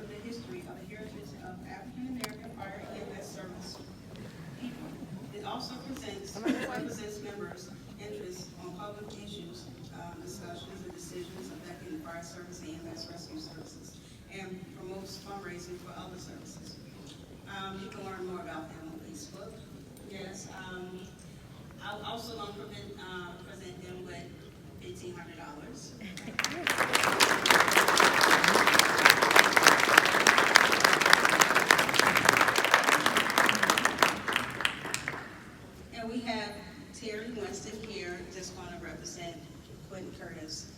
preserve the history of the heritage of African American fire EMS service people. It also represents members' interests on public issues, discussions and decisions affecting the fire service and EMS rescue services, and promotes fundraising for other services. You can learn more about them on Facebook. Yes, I'll also going to present them with $1,500. And we have Terry Winston here, just going to represent Quentin Curtis.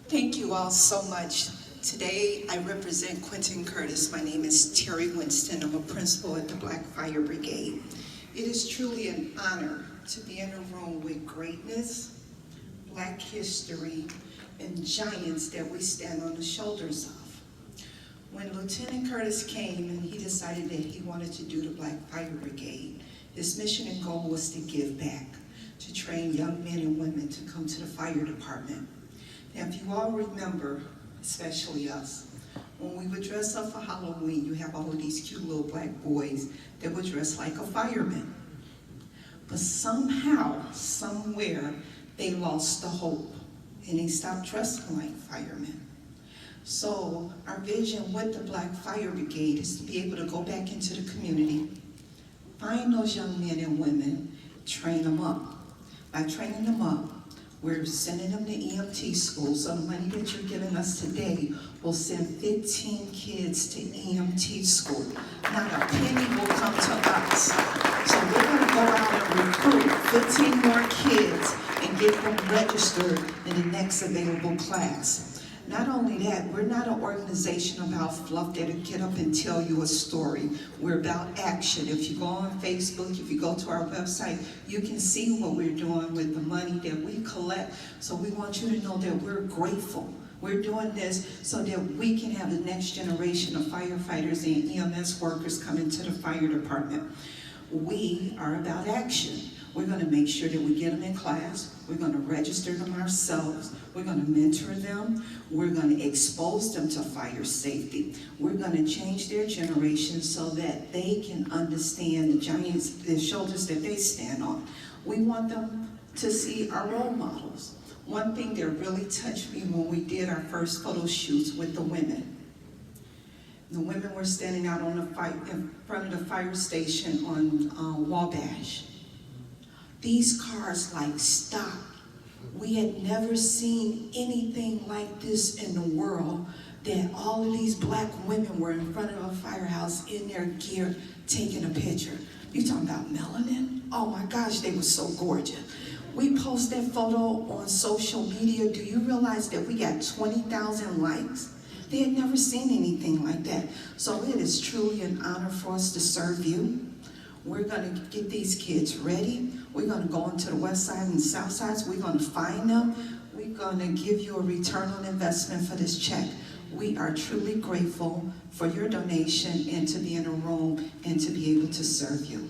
Thank you all so much. Today, I represent Quentin Curtis. My name is Terry Winston. I'm a principal at the Black Fire Brigade. It is truly an honor to be in a room with greatness, Black history, and giants that we stand on the shoulders of. When Lieutenant Curtis came and he decided that he wanted to do the Black Fire Brigade, his mission and goal was to give back, to train young men and women to come to the fire department. Now, if you all remember, especially us, when we would dress up for Halloween, you have all of these cute little black boys that would dress like a fireman. But somehow, somewhere, they lost the hope and they stopped dressing like firemen. So our vision with the Black Fire Brigade is to be able to go back into the community, find those young men and women, train them up. By training them up, we're sending them to EMT school, so the money that you're giving us today will send 15 kids to EMT school. Not a penny will come to us. So we're going to go out and recruit 15 more kids and get them registered in the next available class. Not only that, we're not an organization about fluff that'll get up and tell you a story. We're about action. If you go on Facebook, if you go to our website, you can see what we're doing with the money that we collect. So we want you to know that we're grateful. We're doing this so that we can have the next generation of firefighters and EMS workers come into the fire department. We are about action. We're going to make sure that we get them in class. We're going to register them ourselves. We're going to mentor them. We're going to expose them to fire safety. We're going to change their generation so that they can understand the giants, the shoulders that they stand on. We want them to see our role models. One thing that really touched me when we did our first photo shoots with the women. The women were standing out on in front of the fire station on Wabash. These cars stopped. We had never seen anything like this in the world, that all of these black women were in front of a firehouse in their gear taking a picture. You talking about melanin? Oh my gosh, they were so gorgeous. We post that photo on social media. Do you realize that we got 20,000 likes? They had never seen anything like that. So it is truly an honor for us to serve you. We're going to get these kids ready. We're going to go into the west side and south sides. We're going to find them. We're going to give you a return on investment for this check. We are truly grateful for your donation and to be in a room and to be able to serve you.